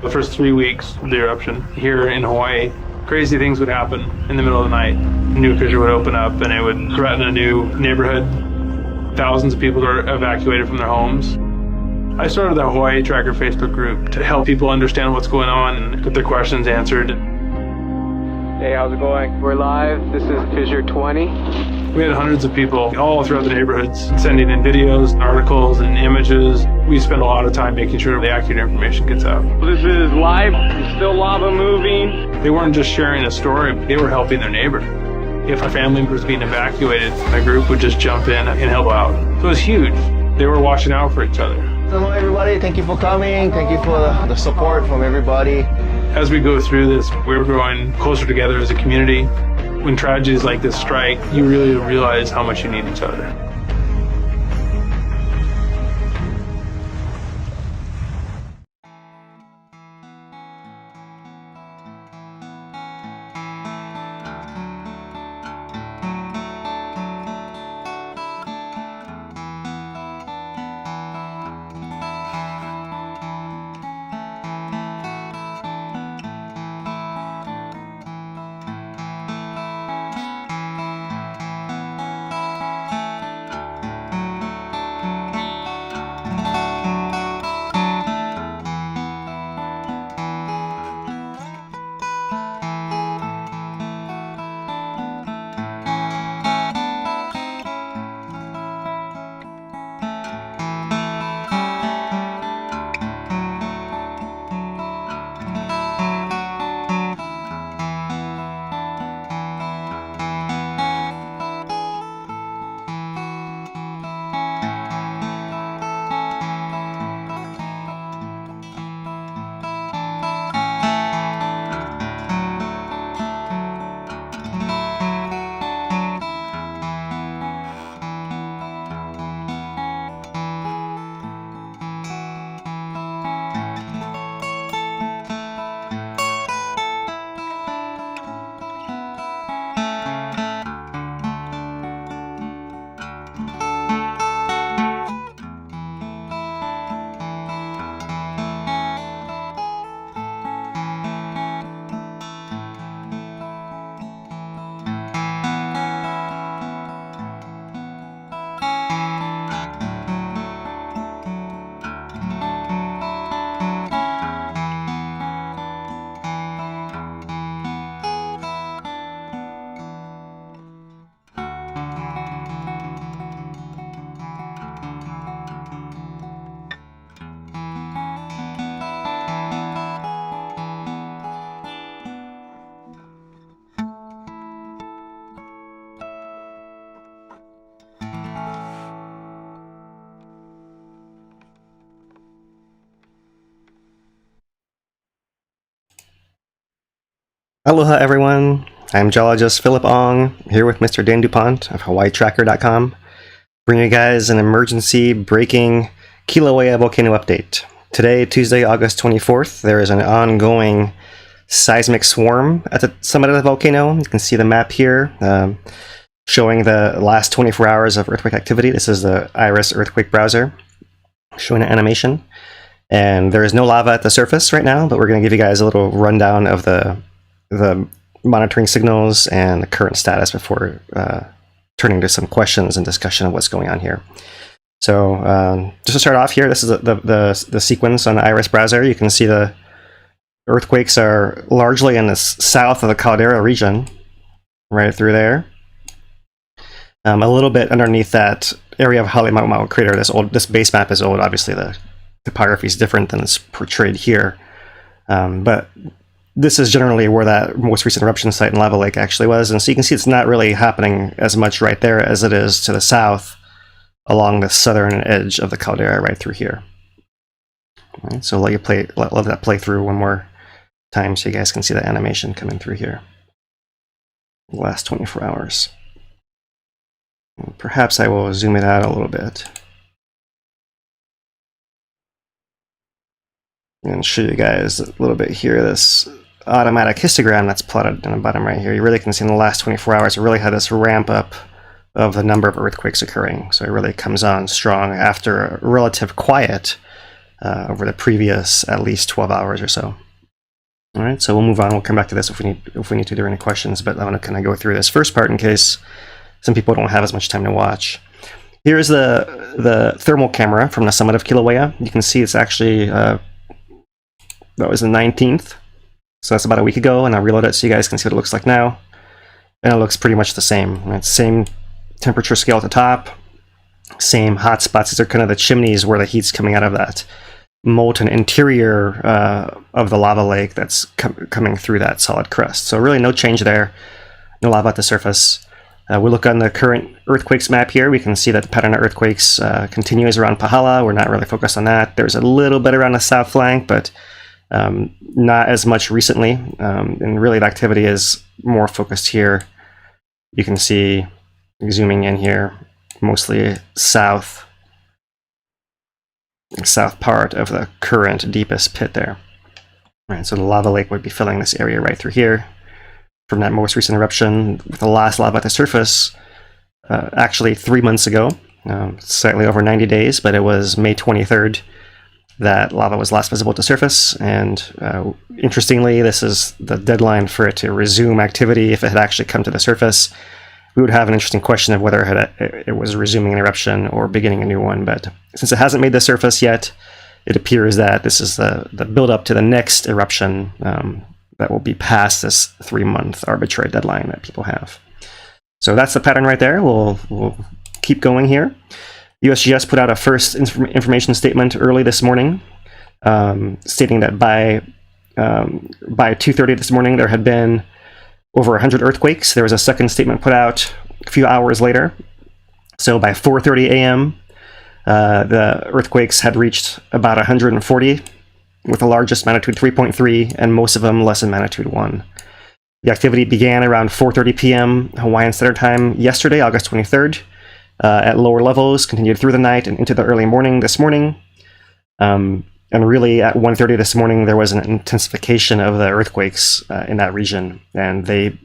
The first 3 weeks of the eruption here in Hawaii, crazy things would happen in the middle of the night. A new fissure would open up and it would threaten a new neighborhood. Thousands of people were evacuated from their homes. I started the Hawaii Tracker Facebook group to help people understand what's going on and get their questions answered. Hey, how's it going? We're live. This is Fissure 20. We had hundreds of people all throughout the neighborhoods sending in videos, articles, and images. We spend a lot of time making sure the accurate information gets out. This is live. There's still lava moving. They weren't just sharing a story, they were helping their neighbor. If a family was being evacuated, my group would just jump in and help out. So it was huge. They were watching out for each other. Hello everybody, thank you for coming. Thank you for the support from everybody. As we go through this, we're growing closer together as a community. When tragedies like this strike, you really realize how much you need each other. Aloha everyone, I'm geologist Philip Ong, here with Mr. Dan DuPont of HawaiiTracker.com, bringing you guys an emergency breaking Kīlauea volcano update. Today, Tuesday, August 24th, there is an ongoing seismic swarm at the summit of the volcano. You can see the map here showing the last 24 hours of earthquake activity. This is the Iris earthquake browser showing an animation. And there is no lava at the surface right now, but we're going to give you guys a little rundown of the monitoring signals and the current status before turning to some questions and discussion of what's going on here. So just to start off here, this is the sequence on the Iris browser. You can see the earthquakes are largely in the south of the caldera region, right through there. A little bit underneath that area of Hawaiʻi Magma crater. This base map is old. Obviously, the topography is different than it's portrayed here, but this is generally where that most recent eruption site in Lava Lake actually was. And so you can see it's not really happening as much right there as it is to the south along the southern edge of the caldera right through here. All right, so let that play through one more time so you guys can see the animation coming through here. The last 24 hours. And perhaps I will zoom it out a little bit and show you guys a little bit here, this automatic histogram that's plotted on the bottom right here. You really can see in the last 24 hours, it really had this ramp up of the number of earthquakes occurring. So it really comes on strong after a relative quiet over the previous at least 12 hours or so. All right, so we'll move on. We'll come back to this if we need to during any questions, but I want to kind of go through this first part in case some people don't have as much time to watch. Here's the thermal camera from the summit of Kīlauea. You can see it's actually, that was the 19th, so that's about a week ago, and I'll reload it so you guys can see what it looks like now. And it looks pretty much the same. Right? Same temperature scale at the top, same hot spots. These are kind of the chimneys where the heat's coming out of that molten interior of the lava lake that's coming through that solid crust. So really no change there, no lava at the surface. We look on the current earthquakes map here. We can see that the pattern of earthquakes continues around Pahala. We're not really focused on that. There's a little bit around the south flank, but not as much recently. And really the activity is more focused here. You can see, zooming in here, mostly south part of the current deepest pit there. Right, so the lava lake would be filling this area right through here from that most recent eruption, with the last lava at the surface actually 3 months ago, slightly over 90 days, but it was May 23rd that lava was last visible at the surface. And interestingly, this is the deadline for it to resume activity. If it had actually come to the surface, we would have an interesting question of whether it was resuming an eruption or beginning a new one. But since it hasn't made the surface yet, it appears that this is the build-up to the next eruption that will be past this 3-month arbitrary deadline that people have. So that's the pattern right there. We'll keep going here. USGS put out a first information statement early this morning, stating that by 2:30 this morning there had been over 100 earthquakes. There was a second statement put out a few hours later. So by 4:30 a.m., the earthquakes had reached about 140, with the largest magnitude 3.3 and most of them less than magnitude 1. The activity began around 4:30 p.m. Hawaiian Standard Time yesterday, August 23rd, at lower levels, continued through the night and into the early morning this morning. And really at 1:30 this morning, there was an intensification of the earthquakes in that region, and they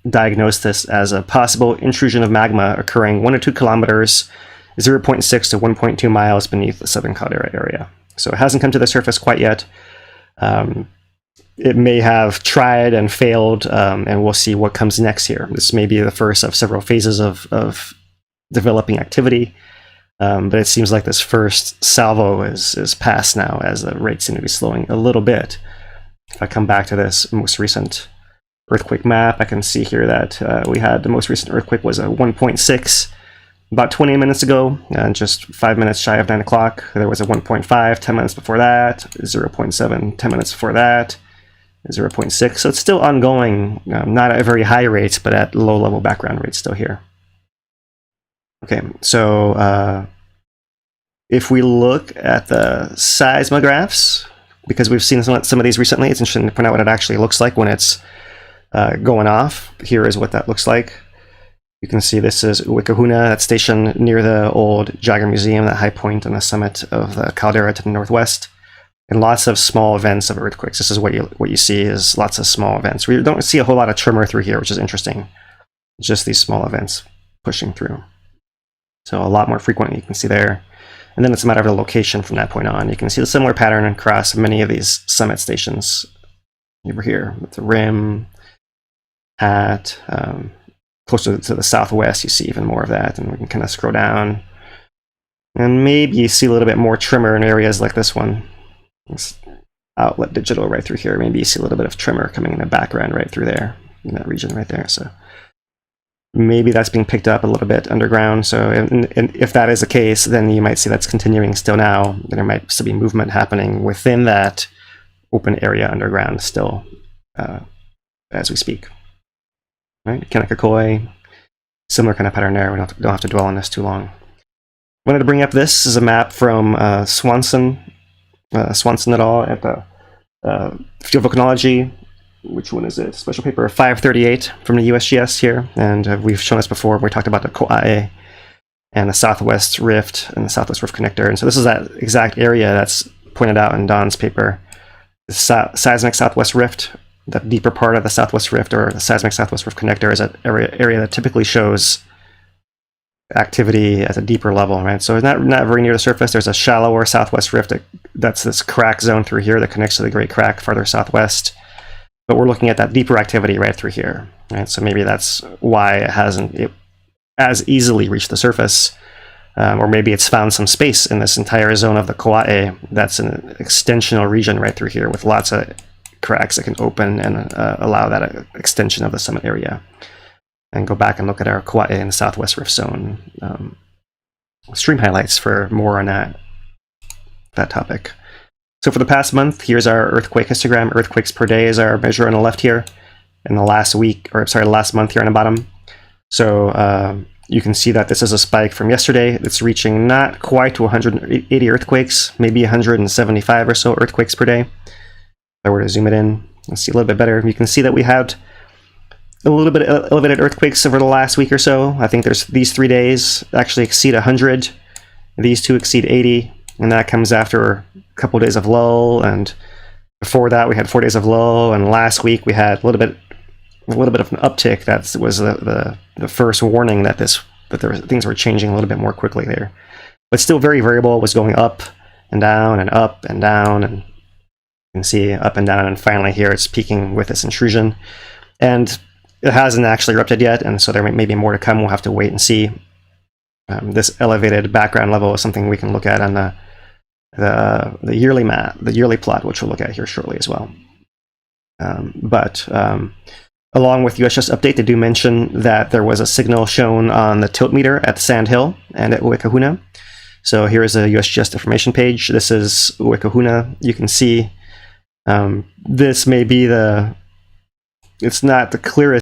diagnosed this as a possible intrusion of magma occurring 1 to 2 kilometers, 0.6 to 1.2 miles beneath the southern caldera area. So it hasn't come to the surface quite yet. It may have tried and failed, and we'll see what comes next here. This may be the first of several phases of developing activity. But it seems like this first salvo is past now, as the rate seem to be slowing a little bit. If I come back to this most recent earthquake map, I can see here that we had the most recent earthquake was a 1.6 about 20 minutes ago, just 5 minutes shy of 9 o'clock. There was a 1.5 10 minutes before that, 0.7 10 minutes before that, 0.6. So it's still ongoing, not at very high rates, but at low level background rates still here. Okay, so if we look at the seismographs, because we've seen some of these recently, it's interesting to point out what it actually looks like when it's going off. Here is what that looks like. You can see this is Uwikahuna, that's stationed near the old Jagger Museum, that high point on the summit of the caldera to the northwest, and lots of small events of earthquakes. This is what you see is lots of small events. We don't see a whole lot of tremor through here, which is interesting. Just these small events pushing through. So a lot more frequent, you can see there. And then it's a matter of the location from that point on. You can see the similar pattern across many of these summit stations over here with the rim, hat, closer to the southwest, you see even more of that. And we can kind of scroll down. And maybe you see a little bit more tremor in areas like this one. It's outlet digital right through here. Maybe you see a little bit of tremor coming in the background right through there, in that region right there. So maybe that's being picked up a little bit underground. So and if that is the case, then you might see that's continuing still now. There might still be movement happening within that open area underground still as we speak. Right, Kanakakoi, similar kind of pattern there. We don't have to dwell on this too long. Wanted to bring up this is a map from Swanson et al. At the Field of Volcanology. Which one is it? Special paper 538 from the USGS here, and we've shown this before. We talked about the Ko'ae and the Southwest Rift and the Southwest Rift connector, and so this is that exact area that's pointed out in Don's paper. The seismic Southwest Rift, the deeper part of the Southwest Rift or the seismic Southwest Rift connector, is an area that typically shows activity at a deeper level, right? So it's not very near the surface. There's a shallower southwest rift that's this crack zone through here that connects to the Great Crack farther southwest. But we're looking at that deeper activity right through here, right? So maybe that's why it hasn't as easily reached the surface. Or maybe it's found some space in this entire zone of the Kīlauea that's an extensional region right through here with lots of cracks that can open and allow that extension of the summit area. And go back and look at our Kīlauea in the Southwest Rift Zone stream highlights for more on that topic. So for the past month, here's our earthquake histogram. Earthquakes per day is our measure on the left here. In the last month here on the bottom. So you can see that this is a spike from yesterday. It's reaching not quite to 180 earthquakes, maybe 175 or so earthquakes per day. If I were to zoom it in, let's see a little bit better. You can see that we had a little bit of elevated earthquakes over the last week or so. I think there's these 3 days actually exceed 100. These two exceed 80, and that comes after a couple of days of lull. And before that, we had 4 days of lull. And last week we had a little bit of an uptick. That was the first warning that things were changing a little bit more quickly there. But still very variable. It was going up and down and up and down, and you can see up and down, and finally here it's peaking with this intrusion. And it hasn't actually erupted yet, and so there may be more to come. We'll have to wait and see. This elevated background level is something we can look at on the yearly map, the yearly plot, which we'll look at here shortly as well. Along with USGS update, they do mention that there was a signal shown on the tilt meter at Sand Hill and at Uekahuna. So here is a USGS information page. This is Uekahuna. You can see this may be it's not the clearest